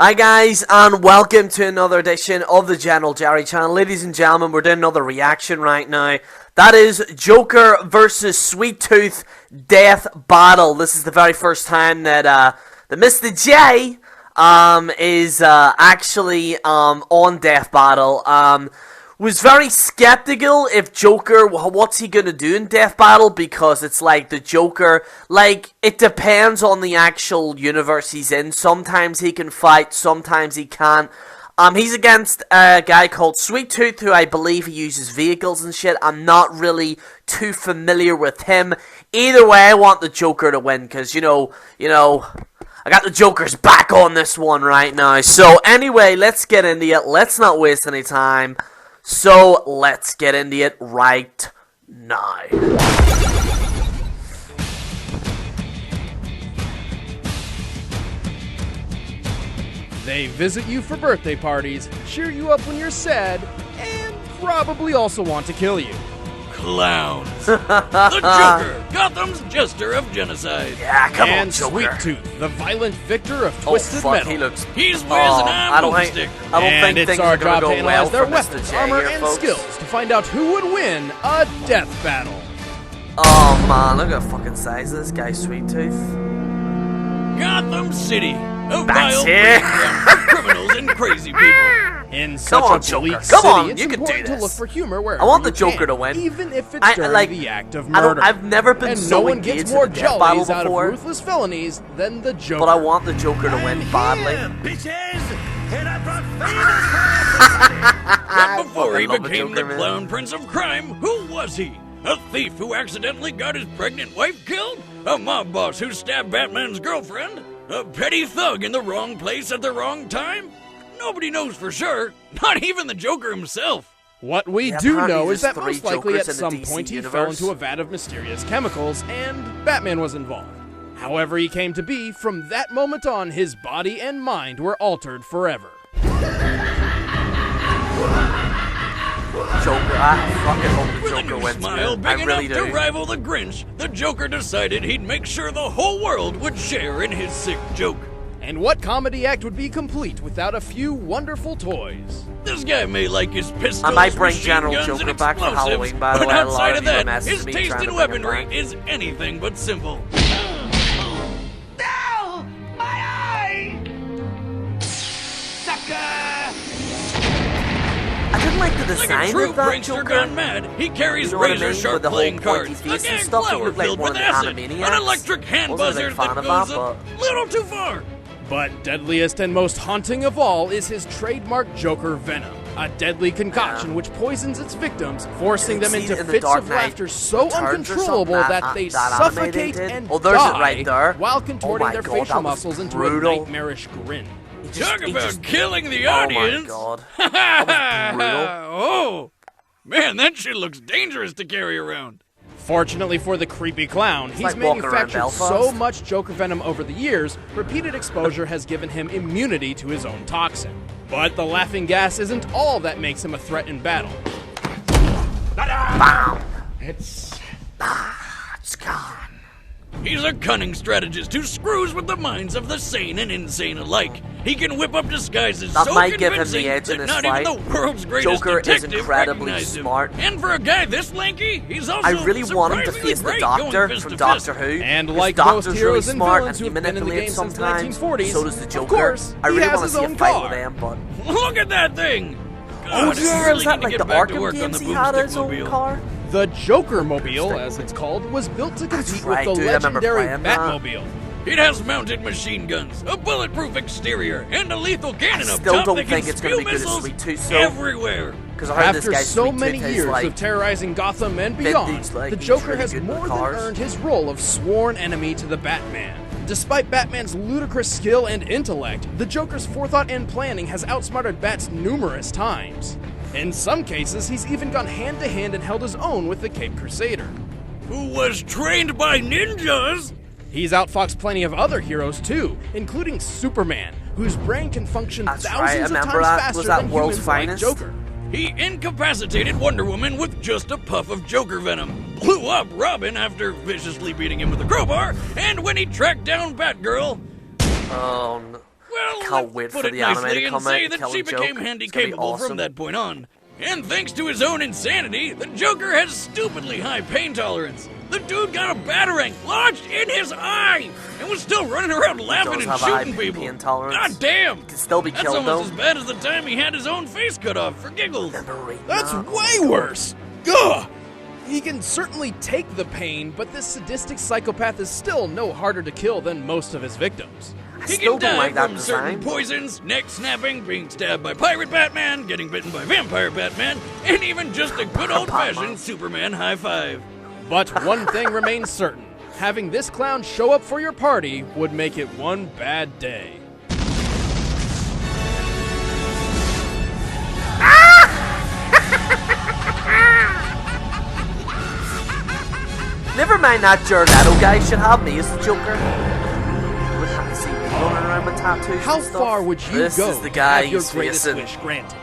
Hi guys, and welcome to another edition of the General Jerry channel. Ladies and gentlemen, we're doing another reaction right now. That is Joker versus Sweet Tooth Death Battle. This is the very first time that the Mr. J is actually on Death Battle. Was very skeptical if Joker, what's he gonna do in Death Battle, because it's like the Joker, like, it depends on the actual universe he's in. Sometimes he can fight, sometimes he can't. He's against a guy called Sweet Tooth, who I believe he uses vehicles and shit. I'm not really too familiar with him. Either way, I want the Joker to win, because, you know, I got the Joker's back on this one right now. So, anyway, let's get into it. Let's not waste any time. So, let's get into it right now. They visit you for birthday parties, cheer you up when you're sad, and probably also want to kill you. Clowns. The Joker, Gotham's jester of genocide. Yeah, come and on, Joker. Sweet Tooth, the violent victor of Twisted Metal. He looks... He's wears an arm stick. I don't think it's things our are gonna job to go analyze well their for weapons, Mr. J armor, here, and folks. skills to find out who would win a death battle. Oh man, look at the fucking size of this guy, Sweet Tooth. Gotham City, a That's vile it. playground for criminals and crazy people. In such on, a bleak Joker. city, Come on, it's you can do important to this. look for humor wherever I want the you Joker can, to win. even if it's during the act of murder. I've never been and so no one engaged gets in more a death battle jollies out of before, ruthless felonies than the Joker. but I want the Joker to win badly. Bitches, and I brought But before he love the became Joker, the man. clown prince of crime, who was he? A thief who accidentally got his pregnant wife killed? A mob boss who stabbed Batman's girlfriend? A petty thug in the wrong place at the wrong time? Nobody knows for sure, not even the Joker himself. What we Yeah, do apparently know is there's that three most likely Jokers at in the some DC point he universe. fell into a vat of mysterious chemicals, and Batman was involved. However he came to be, from that moment on, his body and mind were altered forever. Joker, I fucking hope the With a Joker new wins, smile man. I big really enough do. to rival the Grinch, the Joker decided he'd make sure the whole world would share in his sick joke. And what comedy act would be complete without a few wonderful toys? This guy may like his pistols, I might bring machine General guns, Joker and back for explosives, Halloween, by the but way. A lot outside of of you that, messaged his me taste trying in to bring him weaponry back. is anything but simple. Ow! My eye! Sucker! I didn't like the Like a design true of that prankster Joker. gone mad, he carries You know what I mean? razor-sharp With the whole playing pointy cards, face a and gang stuff, he flower looked like filled one with of the acid, Animaniacs. an electric hand Wasn't a big buzzer fan that of goes that, a little too far. But deadliest and most haunting of all is his trademark Joker Venom, a deadly concoction which poisons its victims, forcing them See into it in the fits Dark of Knight laughter so Returns or uncontrollable something, that they that suffocate animated and did. Oh, there's it die right there. while Oh contorting my their God, facial that was muscles into brutal. a nightmarish grin. Talk about killing the Oh audience. my God. That was brutal. Oh, man, that shit looks dangerous to carry around. Fortunately for the creepy clown, he's like walking around manufactured Belfast. so much Joker Venom over the years, repeated exposure has given him immunity to his own toxin. But the laughing gas isn't all that makes him a threat in battle. It's gone. He's a cunning strategist who screws with the minds of the sane and insane alike. He can whip up disguises That so might give him convincing the edge in that this not fight. even the world's greatest Joker is detective incredibly recognized him. smart. And for a guy this lanky, he's also I really want him to surprisingly face the great Doctor going fist from to Doctor fist. Who. And 'cause like Doctor's most heroes really and smart villains and he who've been in the manipulates game since the sometimes. 1940s, So does the Joker. of course, I really he has want to his see a own fight car. with them, but Look at that thing! God, oh I yeah, really is that need to like get the back to Arkham work on games the he had his own boomstick-mobile. car? The Joker Mobile, as it's called, was built to compete right, with the dude, I remember legendary playing that. Batmobile. It has mounted machine guns, a bulletproof exterior, and a lethal cannon I up still top don't that think can it's gonna spew be good as missiles Sweet Tooth, so- everywhere. Because I heard this After guy so Sweet many Tooth is years like of terrorizing Gotham and vintage, beyond, like, the he's Joker really has good with more than cars. earned his role of sworn enemy to the Batman. Despite Batman's ludicrous skill and intellect, the Joker's forethought and planning has outsmarted Bats numerous times. In some cases, he's even gone hand-to-hand and held his own with the Caped Crusader. Who was trained by ninjas? He's outfoxed plenty of other heroes too, including Superman, whose brain can function That's right, thousands I of remember times that. faster Was that than World's humans like Finest? Joker. He incapacitated Wonder Woman with just a puff of Joker venom, blew up Robin after viciously beating him with a crowbar, and when he tracked down Batgirl, oh no. Well, Can't let's wait put for it the anime nicely to and come say out, that kill she a joke. became handy It's gonna be capable awesome. from that point on. And thanks to his own insanity, the Joker has stupidly high pain tolerance. The dude got a batarang lodged in his eye and was still running around laughing does and have a high shooting people. pain tolerance. God damn! Can still be That's killed, almost though. as bad as the time he had his own face cut off for giggles. That's way worse. Ugh! He can certainly take the pain, but this sadistic psychopath is still no harder to kill than most of his victims. He still can don't die like that from certain design. poisons, neck snapping, being stabbed by Pirate Batman, getting bitten by Vampire Batman, and even just a good old-fashioned Superman high five. But one thing remains certain. Having this clown show up for your party would make it one bad day. Never mind that Jared Leto guy should have me as the Joker. Wouldn't have to see me running around with tattoos How and stuff. far would you This go is the to guy have your he's greatest facing. wish granted?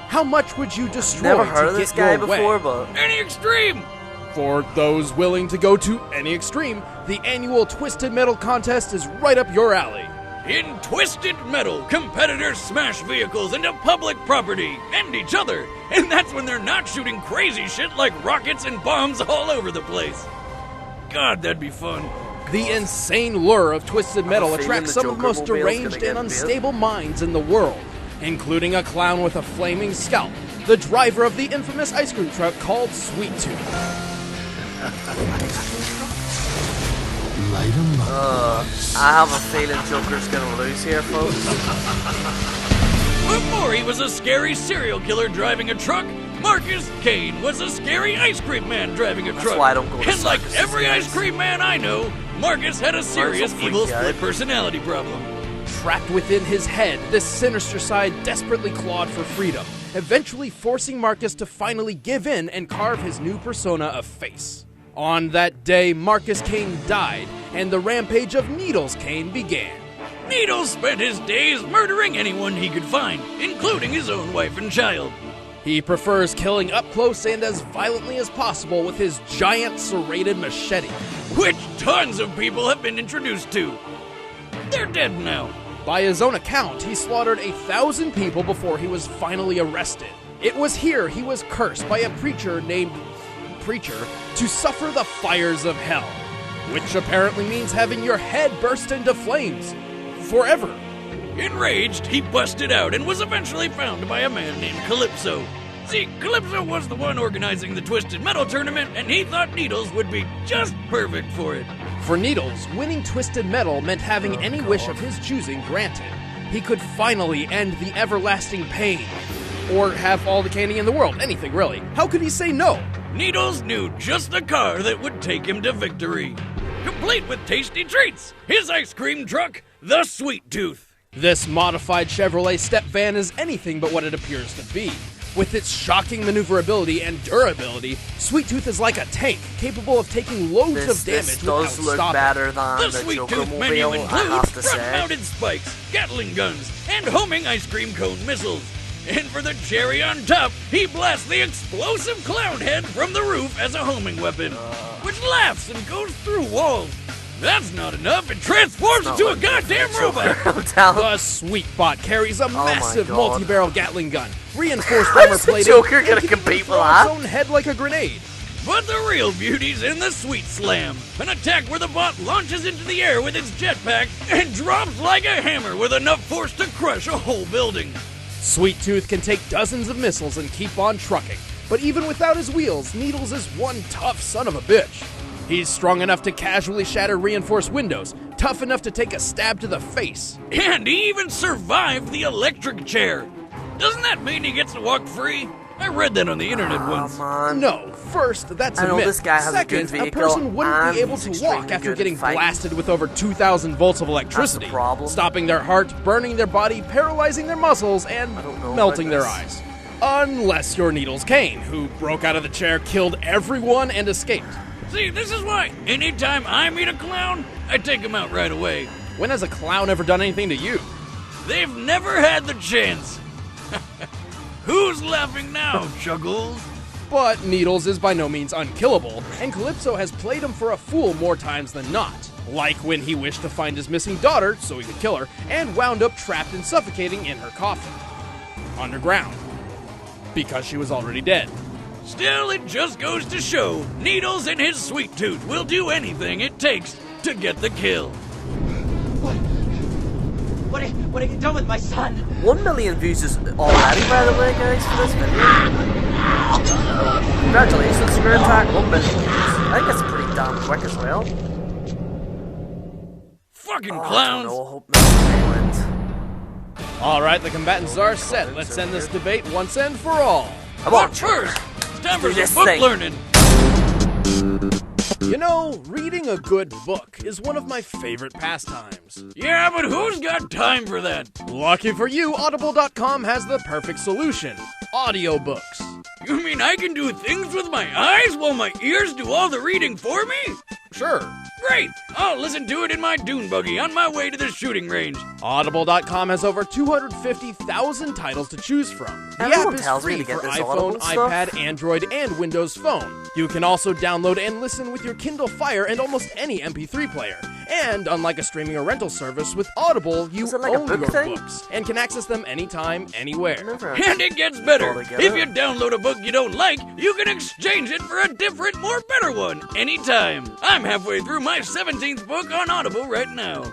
How much would you destroy Never heard to of this get guy your before, way? but Any extreme! For those willing to go to any extreme, the annual Twisted Metal contest is right up your alley. In Twisted Metal, competitors smash vehicles into public property and each other, and that's when they're not shooting crazy shit like rockets and bombs all over the place. God, that'd be fun. The insane lure of Twisted Metal feeling attracts the some of the most Joker mobile's gonna deranged get and big. unstable minds in the world, including a clown with a flaming scalp, the driver of the infamous ice cream truck called Sweet Tooth. I have a feeling Joker's gonna lose here, folks. Before he was a scary serial killer driving a truck, Marcus Kane was a scary ice cream man driving a truck. why I don't go to And like circuses, every guys. ice cream man I know, Marcus had a serious freak evil you out. split personality problem. Trapped within his head, this sinister side desperately clawed for freedom, eventually forcing Marcus to finally give in and carve his new persona a face. On that day, Marcus Kane died, and the rampage of Needles Kane began. Needles spent his days murdering anyone he could find, including his own wife and child. He prefers killing up close and as violently as possible with his giant serrated machete. Which tons of people have been introduced to. They're dead now. By his own account, he slaughtered 1,000 people before he was finally arrested. It was here he was cursed by a preacher named Preacher to suffer the fires of hell, which apparently means having your head burst into flames forever. Enraged, he busted out and was eventually found by a man named Calypso. See, Calypso was the one organizing the Twisted Metal tournament, and he thought Needles would be just perfect for it. For Needles, winning Twisted Metal meant having any wish of his choosing granted. He could finally end the everlasting pain. Or have all the candy in the world, anything really. How could he say no? Needles knew just the car that would take him to victory. Complete with tasty treats, his ice cream truck, the Sweet Tooth. This modified Chevrolet step van is anything but what it appears to be. With its shocking maneuverability and durability, Sweet Tooth is like a tank, capable of taking loads of This damage without does look stopping. better than The the Sweet Joker Tooth menu mobile, I have includes to say. front-mounted spikes, Gatling guns, and homing ice cream cone missiles. And for the cherry on top, he blasts the explosive clown head from the roof as a homing weapon, which laughs and goes through walls. That's not enough, it transforms into a goddamn robot! I'm telling The Sweet Bot carries a my massive God. multi-barrel Gatling gun, reinforced armor How's the plating, Joker gonna and can compete throw with its that? own head like a grenade. But the real beauty's in the Sweet Slam, an attack where the bot launches into the air with its jetpack and drops like a hammer with enough force to crush a whole building. Sweet Tooth can take dozens of missiles and keep on trucking. But even without his wheels, Needles is one tough son of a bitch. He's strong enough to casually shatter reinforced windows, tough enough to take a stab to the face. And he even survived the electric chair. Doesn't that mean he gets to walk free? I read that on the internet once. man. No, first, that's I a know myth. this guy has a Second, good vehicle, person wouldn't and be able he's to extremely walk after good getting at fighting. blasted with over 2,000 volts of electricity, problem. stopping their heart, burning their body, paralyzing their muscles, and don't know melting about their this. eyes. Unless you're Needles Kane, who broke out of the chair, killed everyone, and escaped. See, this is why anytime I meet a clown, I take him out right away. When has a clown ever done anything to you? They've never had the chance. Who's laughing now, Chuggles? But Needles is by no means unkillable, and Calypso has played him for a fool more times than not. Like when he wished to find his missing daughter so he could kill her, and wound up trapped and suffocating in her coffin. Underground. Because she was already dead. Still, it just goes to show, Needles and his sweet tooth will do anything it takes to get the kill. What have you done with my son? 1 million views is already, by the way, guys, for this video. Congratulations, Spirit Attack, 1 million views. I think that's pretty damn quick as well. Fucking I clowns! don't know, I hope Mr. wins. Alright, the combatants are set. Let's end this debate once and for all. Come on, But first, it's time for do some this book thing. learning. You know, reading a good book is one of my favorite pastimes. Yeah, but who's got time for that? Lucky for you, Audible.com has the perfect solution. Audiobooks. You mean I can do things with my eyes while my ears do all the reading for me? Sure. Great! I'll listen to it in my dune buggy on my way to the shooting range. Audible.com has over 250,000 titles to choose from. The Everyone app is tells me free to get for this iPhone, Audible stuff. iPad, Android, and Windows Phone. You can also download and listen with your Kindle Fire and almost any MP3 player. And unlike a streaming or rental service, with Audible, you Is it like a own book your thing? books and can access them anytime, anywhere. Never And it gets better. Totally get If it. you download a book you don't like, you can exchange it for a different, more better one anytime. I'm halfway through my 17th book on Audible right now.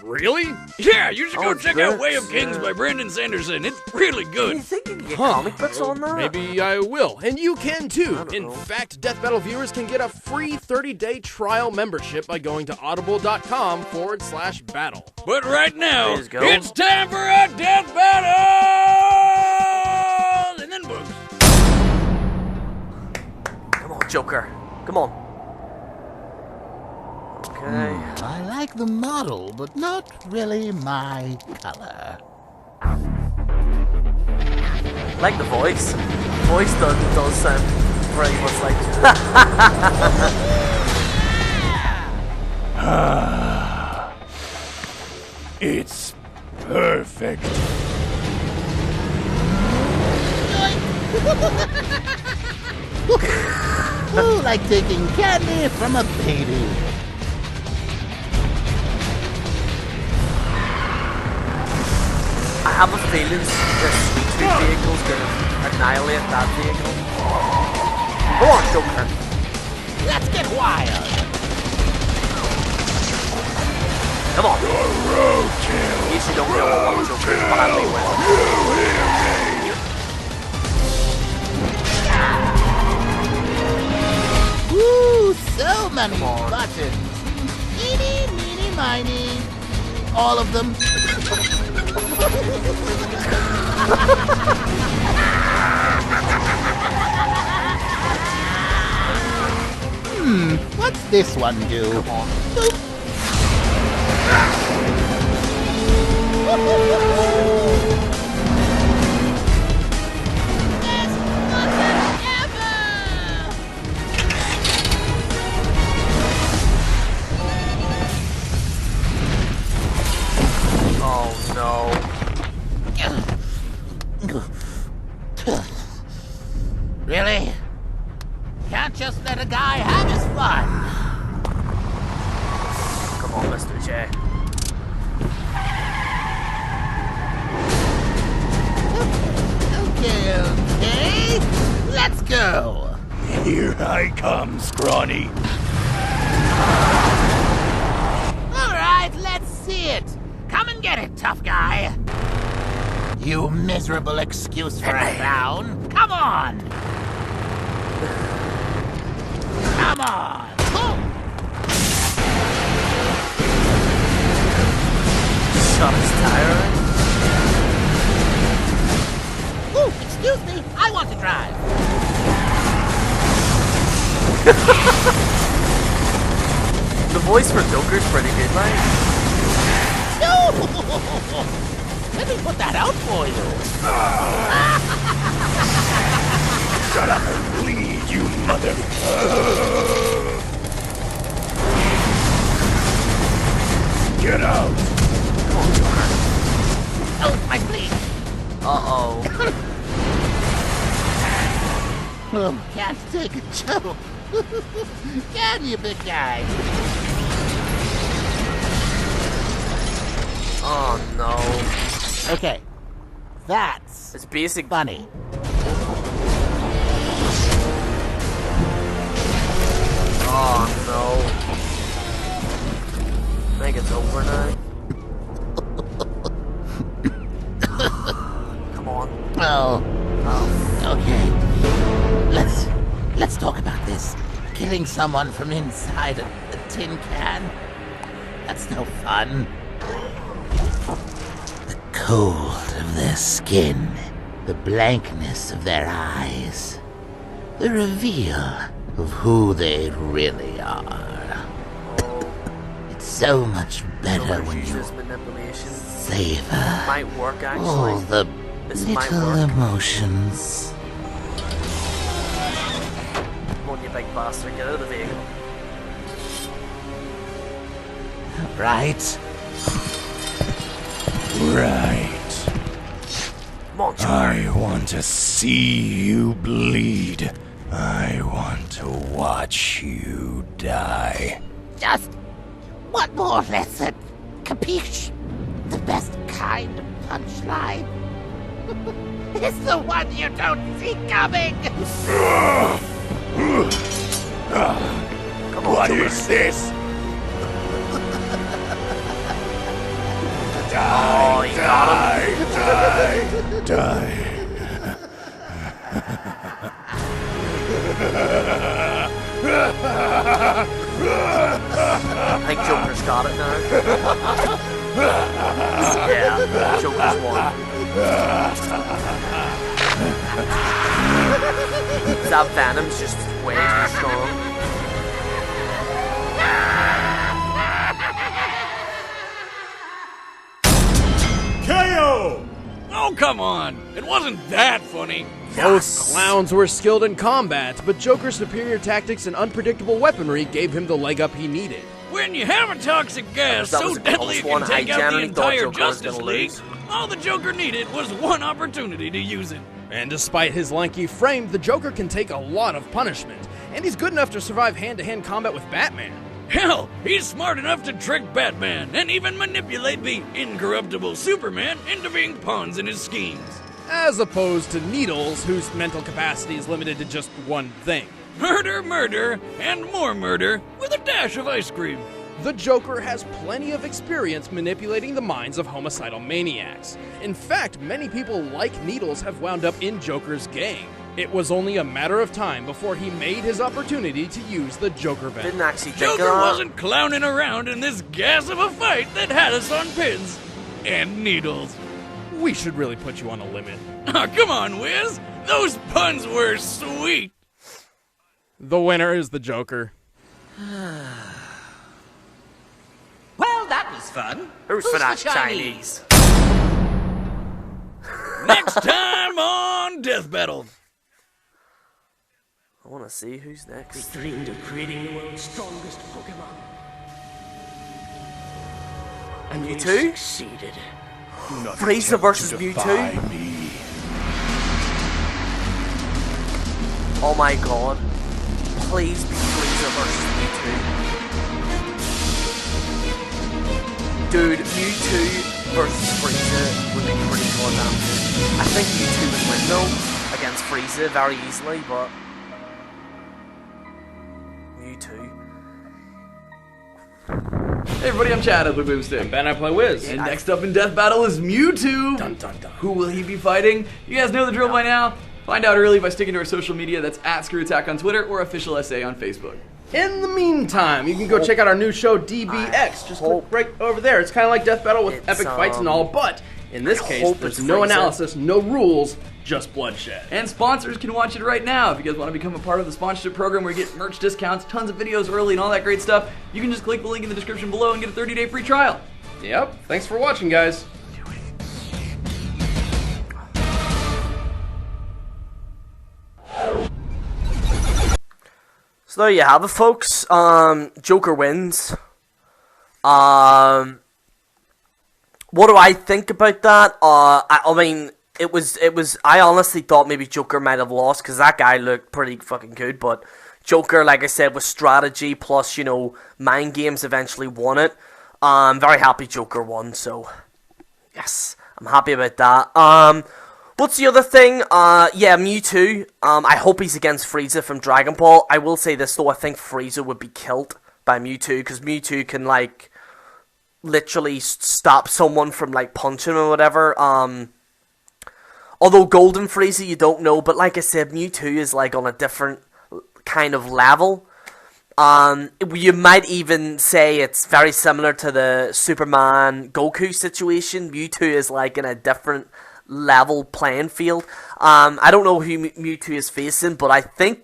Really? Yeah, you should go Oh, check out books, Way of Kings yeah. by Brandon Sanderson. It's really Do you good. think you can get comic books on that? Maybe I will, and you can too. don't In know. fact, Death Battle viewers can get a free 30-day trial membership by going to audible.com/battle. But right now, Please go. it's time for a death battle! And then books. Come on, Joker. Come on. Okay. I like the model, but not really my color. Like the voice. The voice does sound pretty much like. It's perfect. Ooh, like taking candy from a baby. I have a feeling this Sweet Tooth vehicle's gonna annihilate that vehicle. Come on, Joker. Let's get wild. Come on. In case you don't know what Joker's badly with. Ooh, so many on. buttons. Eeny, meeny, miny. All of them. What's this one do? Come on. Oh no. Really? Can't just let a guy have his fun. Come on, Mr. J. Okay, let's go. Here I come, scrawny. All right, let's see it. Come and get it, tough guy. You miserable excuse for a clown. Come on. Come on. Boom. Shot his tire. Ooh, excuse me. I want to drive. The voice for Joker's pretty good, right? No! Let me put that out for you. Shut up and bleed, you mother... Get out! Oh, my bleed. Uh-oh. Oh, can't take a joke. Can you, big guy? Oh no. Okay, that's It's basic. funny. Oh no. I think it's over now. Come on. Oh, okay. Let's talk about this. Killing someone from inside a tin can. That's no fun. The cold of their skin, the blankness of their eyes, the reveal of who they really are. It's so much better when you uses manipulation. savor Might work all actually. the This might little work. emotions. Come on, you big bastard, get out of the vehicle. Right? Right. Come on, Joker. I want to see you bleed. I want to watch you die. Just one more lesson. Capiche? The best kind of punchline is the one you don't see coming. What is this? Oh, you got him. Die. I think Joker's got it now. Yeah, Joker's won. That Venom's just way too strong. KO! Oh, come on. It wasn't that funny. Both clowns were skilled in combat, but Joker's superior tactics and unpredictable weaponry gave him the leg up he needed. When you have a toxic gas That so was a deadly it close one. can take I out the genuinely thought entire Joker was Justice gonna League, lose. all the Joker needed was one opportunity to use it. And despite his lanky frame, the Joker can take a lot of punishment, and he's good enough to survive hand-to-hand combat with Batman. Hell, he's smart enough to trick Batman and even manipulate the incorruptible Superman into being pawns in his schemes. As opposed to Needles, whose mental capacity is limited to just one thing. Murder, murder, and more murder with a dash of ice cream. The Joker has plenty of experience manipulating the minds of homicidal maniacs. In fact, many people like Needles have wound up in Joker's gang. It was only a matter of time before he made his opportunity to use the Joker venom. Didn't actually think of Joker that. wasn't clowning around in this gas of a fight that had us on pins and needles. We should really put you on a limit. Oh, come on, Wiz. Those puns were sweet. The winner is the Joker. Well, that was fun. Who's for that Chinese? Next time on Death Battle. I want to see who's next. Dreamed of creating the world's strongest Pokemon. And we Mewtwo? succeeded. Frieza versus Mewtwo? Me. Oh my god. Please be Frieza versus Mewtwo. Dude, Mewtwo versus Frieza would be pretty goddamn good. I think Mewtwo would win though against Frieza very easily, but Mewtwo. Hey everybody, I'm Chad of the Boomstick. Ben, I play Wiz. And next up in Death Battle is Mewtwo. Dun dun dun. Who will he be fighting? You guys know the drill by now. Find out early by sticking to our social media. That's @ScrewAttack on Twitter or Official SA on Facebook. In the meantime, you can go check out our new show, DBX. Just click right over there. It's kind of like Death Battle with It's, epic fights and all, but in this case, hope there's it's no Frieza. analysis, no rules, just bloodshed. And sponsors can watch it right now. If you guys want to become a part of the sponsorship program where you get merch discounts, tons of videos early, and all that great stuff, you can just click the link in the description below and get a 30-day free trial. Yep, thanks for watching, guys. So there you have it, folks. Joker wins. What do I think about that? I mean, it was. I honestly thought maybe Joker might have lost because that guy looked pretty fucking good. But Joker, like I said, with strategy plus mind games, eventually won it. I'm very happy Joker won. So Yes, I'm happy about that. What's the other thing? Yeah, Mewtwo. I hope he's against Frieza from Dragon Ball. I will say this though, I think Frieza would be killed by Mewtwo, because Mewtwo can, like, literally stop someone from, like, punching or whatever. Although Golden Frieza, you don't know, but like I said, Mewtwo is, like, on a different kind of level. You might even say it's very similar to the Superman Goku situation. Mewtwo is, like, in a different level playing field. I don't know who Mewtwo is facing, but I think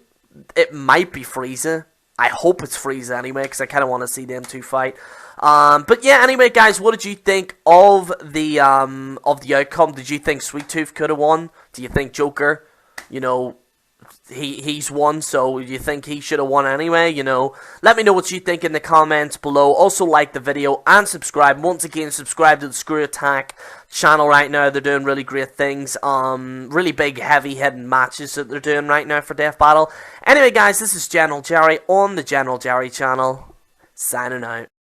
it might be Frieza. I hope it's Frieza anyway, because I kind of want to see them two fight. But yeah, anyway, guys, what did you think of the outcome? Did you think Sweet Tooth could have won? Do you think Joker, you know, he's won, so you think he should have won anyway, you know? Let me know what you think in the comments below. Also, like the video and subscribe. Once again, subscribe to the Screw Attack channel right now. They're doing really great things. Really big, heavy-hitting matches that they're doing right now for Death Battle. Anyway, guys, this is General Jerry on the General Jerry channel. Signing out.